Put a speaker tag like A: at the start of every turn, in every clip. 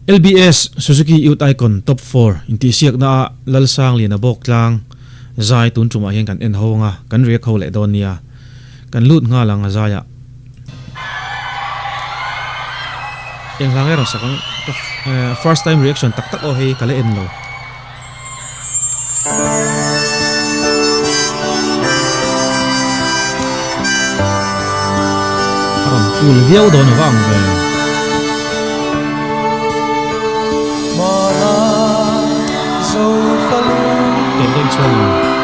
A: LBS Suzuki Youth Icon Top 4 inti siak na lalsang lian abok tlang zai tun chuma hian kan en ho nga kan riak ho le don nia kan lut nga lang zaya eng lang ero sakang first time reaction tak tak o hei kale en lo aram ul viau don wang ve Đêm xuân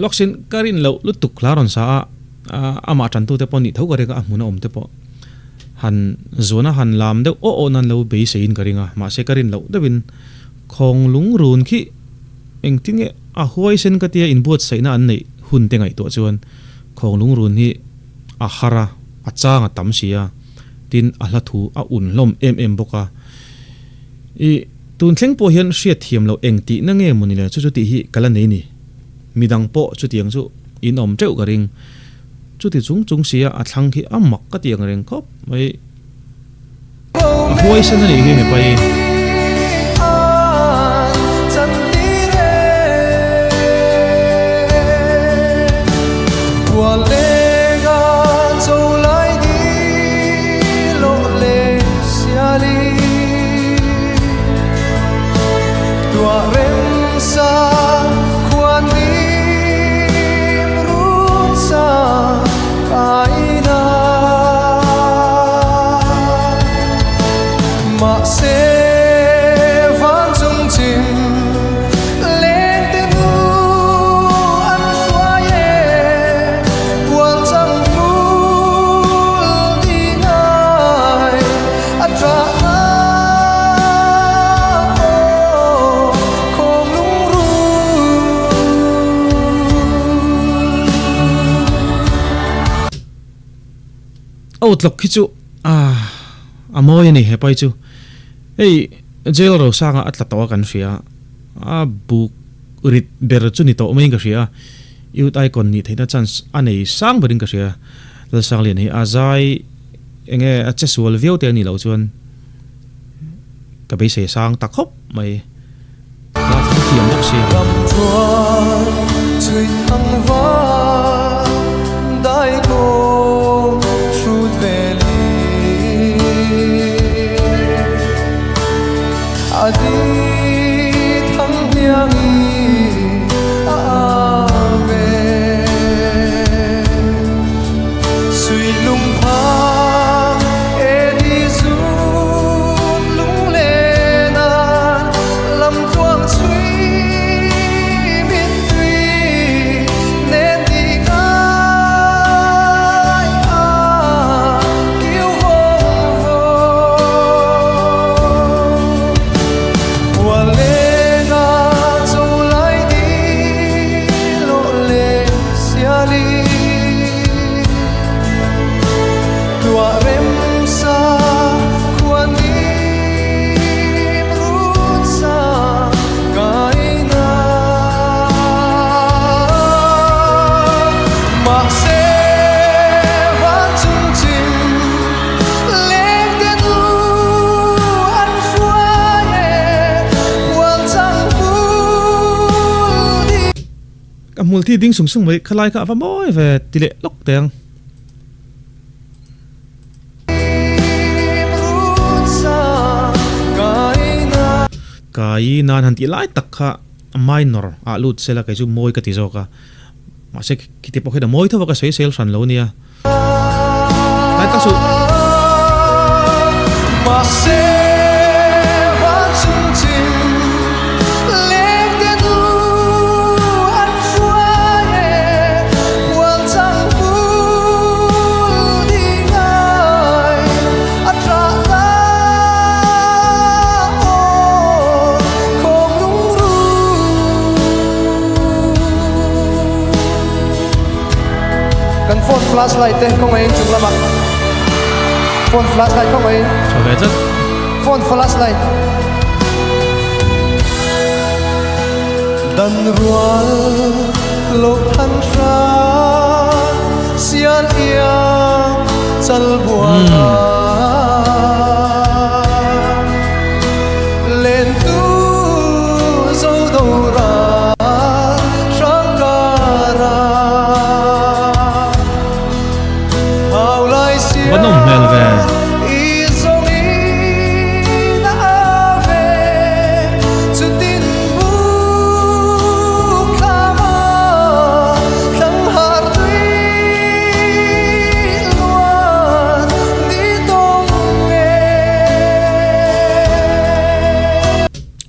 A: Loksin karin lo lutuk klaron sa ama chantu te pon ni thau gare ka muna om te po han zona han lam de o nan lo be sein karinga ma se karin lo debin khong lung run khi eng tinge a huai sen ka tia in bot saina an nei hun te ngai to chuan khong lung run hi a hara a changa tam sia tin a hla thu a un lom em boka I tun thleng po hian hriat thiam lo eng ti na nge muni le chu ti hi kala nei ni midang po chu tiang chu in om treu ka ring chu ti chung sia a thlang khi amak ka tiang reng khop mai a huai san ni he pai Outlook kichu amoy ni he pai chu ei jail ro sanga atla tawa kan ria a book rit ber chu ni to mai ga ria youth icon ni theina chance anei sang baring ka ria la sang lian hi azai enge a chesual view te ni lo chuan ka be se sang tak khop mai la thiam nok sia chui thang va dai ko adi thang niangi ave sui lung pha edi zun lung le na lam chuang sui min tui nen di kai yêu multi ding sung sung mai khalai ka va moi ve tile lok teng kai nan han ti lai tak kha minor a lut sela kai chu moi ka ti zo ka ma se ki te pokhe da moi tho ka sei sel san lo nia lai ka su ma se
B: flashlight te không ai chụp lắm phone flashlight không ai
A: cho về rất
B: phone flashlight đàn rual lộc thanh sa xian ia chal bua lên tu dâu đầu ra sáng cara hào lai xian
A: vẫn ông mèo về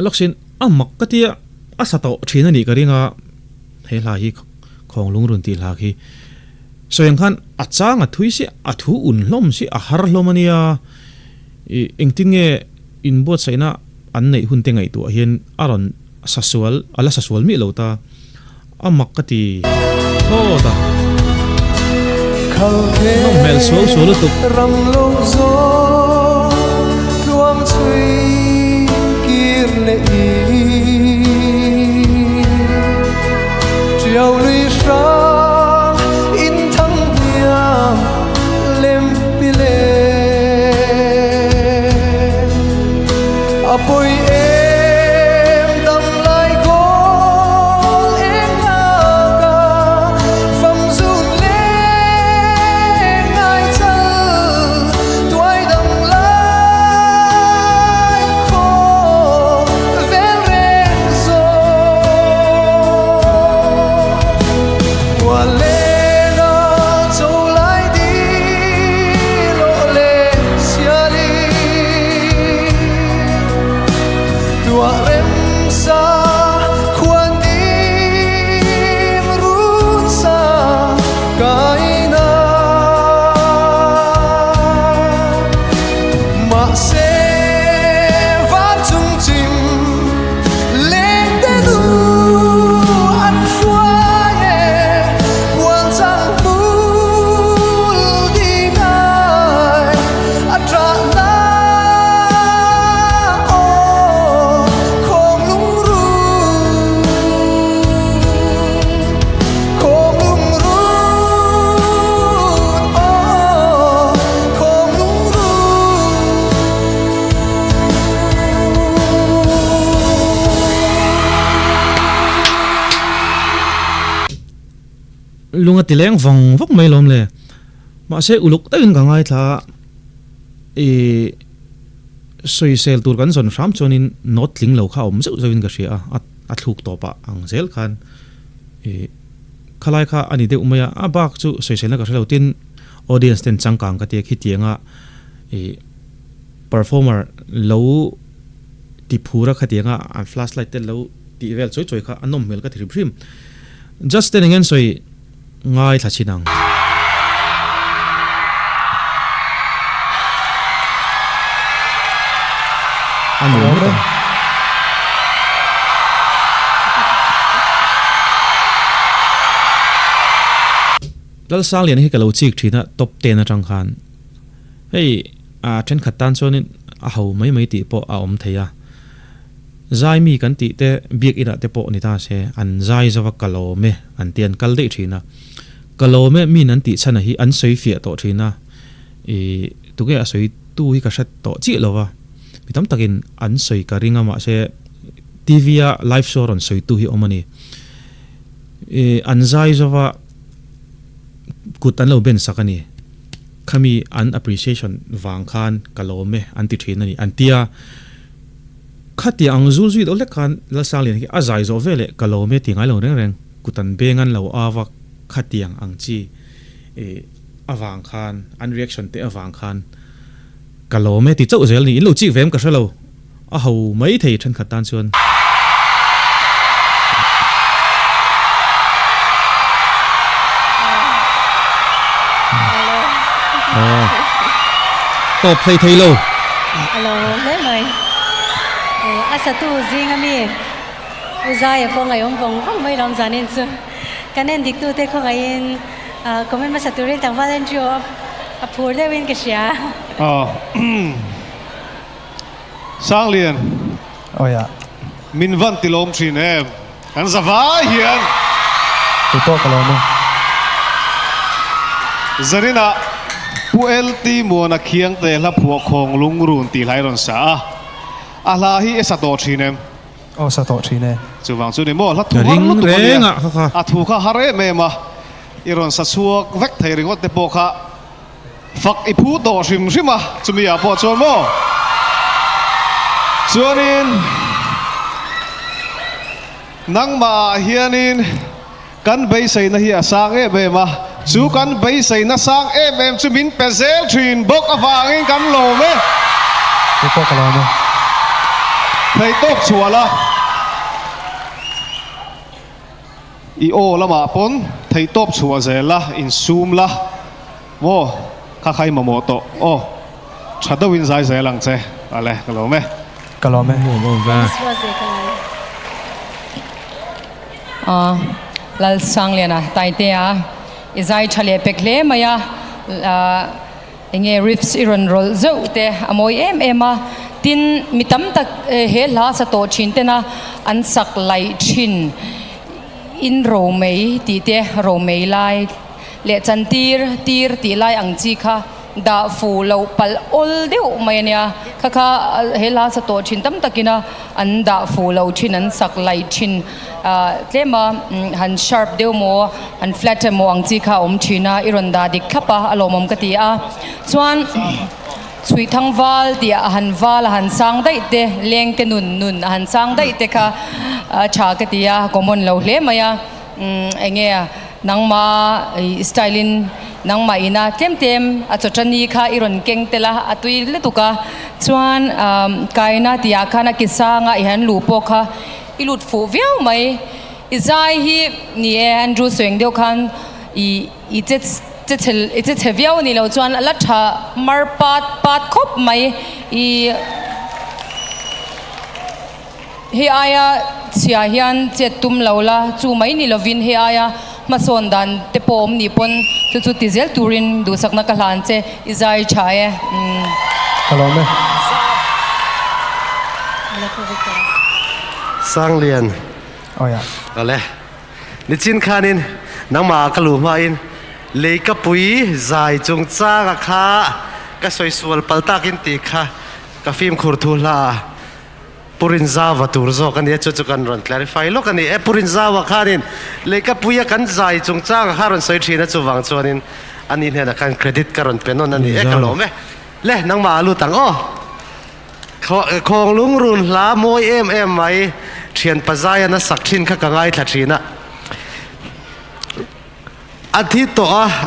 A: loksin amak katia asato thina ni karinga hela hi khong lung run ti la khi soyang khan achanga thui si athu un hlom si a har hlomania engtinge inbot saina an nei hun te ngai tu hian aron sasual ala sasual mi lota amak kati thoda no mel so lu tu
B: rang lo zo tuang chui lệ chiều lùi sáng in thăng hiam lem pile apoi em đâm lại gol em ngã pham run lên ngay chân tuổi đâm lại
A: lunga tileng vang vok mai lom le ma se uluk ta in gangai tha soi sel tur kan zon ram chonin not ling lo kha om zo zo in ga ria a thluk to pa ang zel khan khalai kha ani de umaya a bak chu soi sel na ka lo tin audience ten changkang ka te khi tianga performer lo ti phura kha tianga an flashlight te lo ti vel choi choi kha anom mel ka thri phrim just ten again soi ngai thachinang anu mata dal sang lian hi ka lo chik thina top 10 atang khan hei a then khatan chonin a ho mai ti po a om theya zai mi kan ti te biak ina te po ni ta se an zai zawa kalo me an tian kal de thina kalo me mi nan ti chana hi an soi fia to thina tu ge a soi tu hi ka shat to chi lowa mitam takin an soi ka ringa ma se tv a live show on soi tu hi omani an zai zawa kutan lo ben sakani khami an appreciation wang khan kalo me an ti thina ni an tia khati ang zul zui do le khan la salin hi azai zo vele kalo me ti ngai lo reng reng kutan bengan lo awa khatiang ang chi awang khan an reaction te awang khan kalo me ti chau zel ni lo chi vem ka shalo a ho mai thei than khatan chuan to play thei lo
C: hello le mai asa tu zinga mi uzai ko ngai ong bong mai ram janin chu kanen dik tu te ko ngai in comment masa turin tang valen jo apur de win kesya
D: sang liền
B: Oh ya.
D: min văn tilom thin em kan zawai hian
B: Tuto kalamo.
D: zanina puel ti muana khiang te la phuwa khong lung run ti lai ron sa ala hi esato thin em
B: Oh sa to chine.
D: chuwang chu ni mo la thu
A: ring reng a kha
D: a thu kha hare me ma iron sa chuak vek thei ringot te po kha fak I phu to rim rima chumi a po chon mo chuanin nang ma hianin kan bei sei na hi asang e be ma chu kan bei sei na sang em chu min pezel thin bok awangin kan lo me
B: Tuto kalamo.
D: thei top chuala I o lama pon thei top chua zela in zoom la wo kha khai ma mo to o chado win zai zelang che ale kalo me
B: Kalame.
A: mo va
C: was it
E: lal sang lena taite a izai thale pekle maya enge riffs iron roll zo te amoi ema tin mitam tak he la sa to chin te na an sak lai chin in ro mei ti te ro mei lai le chan tir ti lai ang chi kha da fu lo pal ol deu mai nia kha he la sa to chin tam takina an da fu lo chin an sak lai chin tlema han sharp deu mo an flat mo ang chi kha china iron da dik khapa alomom ka ti a chuan chui thang wal dia han wal han sang dai te leng te nun han sang dai te kha cha ka tia common lo hle maya enge nangma stylin nangma ina tem a chotani kha iron keng tela atui le tuka chuan kaina tia khana kisanga I han lu po kha ilut fu viau mai izai hi ni Andrew Sweng deu khan I che viau ni lo chuan la tha mar pat khop mai he aya chia hian che tum lola chu mai ni lovin he aya ma son dan te pom ni pon chu tizel turin du sakna ka hlan che izai chae
B: Kalame.
F: sang liền
B: Oh ya.
F: ale ni chin khanin nangma kalu ma in le ka pui zai chung cha ka kha ka soi sual palta kin ti kha ka film khur thu la purin zawa tur zo kan ye chu kan ron clarify lo kan e purin zawa khanin le ka pui kan zai chung cha ka ron soi thina chu wang chuanin ani hena kan credit karon penon ani e kalo me le nangma lu tang o khong lung run la moi em mai thian pazaya na sakthin kha kangai thathina athi to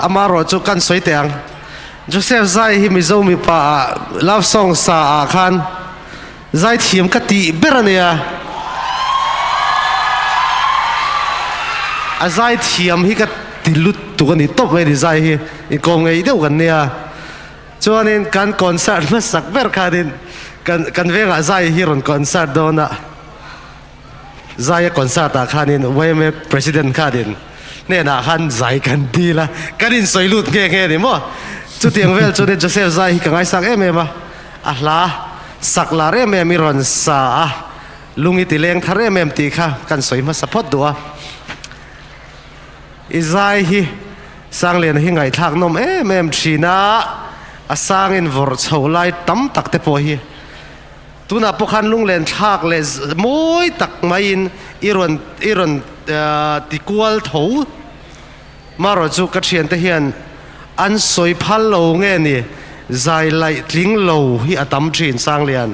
F: amaro chu kan soiteang Joseph Zai hi mizomi pa love song sa khan Zai thiam ka ti berania a Zai thiam hi ka tilut tu kan ni top mai Zai hi in ko ngai deu kan nia chuanin kan concert ma sak ber khanin kan venga Zai hi ron concert dona Zai concert ta khanin YMA president khanin ne na khan Zai kan di la kanin soilut nge ni mo chu tiang vel chu de Joseph Zai hi ka ngai sak em a hla sak la re me mi ron sa lungi ti leng thare mem ti kha kan soi ma support do Izai hi sang len hi ngai thak nom em thina asang in vor cholai tam tak te po hi tuna pokhan lung len thak le moi tak main iron ti kwal tho maro chu ka thian te hian an soi phal lo nge ni zai lai tling lo hi atam thin sang lian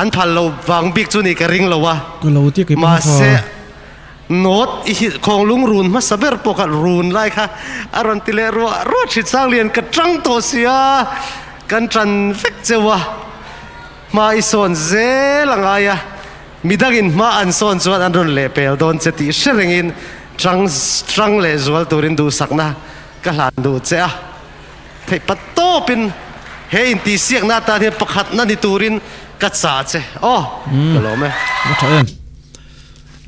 F: an phal lo wang bik chu ni ka ring lo wa
A: ko lo ti ke
F: ma se not I khong lung run ma saber poka run lai kha aron tile ro thit sang lian ka trang to sia kan tran vek chewa ma I son ze langaya midagin ma an son chuan an ron le pel don cheti sherengin trang le zual turin du sakna ka hlan du che a thei patopin he in ti siak na ta he pakhat na ni turin ka cha che kalo me
A: ma thaen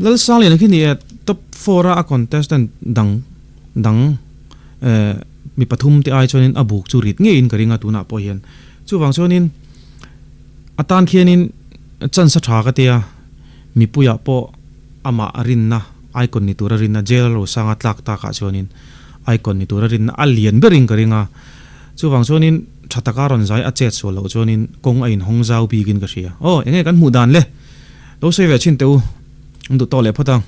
A: lal sang len khi ni top 4 a contestant dang dang mi pathum te ai chonin abuk chu rit nge in karinga tuna po hian chu wang chonin atan khianin chan sa tha ka tia mi puya po ama arin na icon ni tura rin na jail ro sanga tlak ta ka chonin icon ni tura rin na alien bering karinga chu wang chonin thataka ron zai a chet so lo chonin kong ain hong zau bi gin ka ria o enge kan mu dan le lo sei ve chin teu ndu to le phatang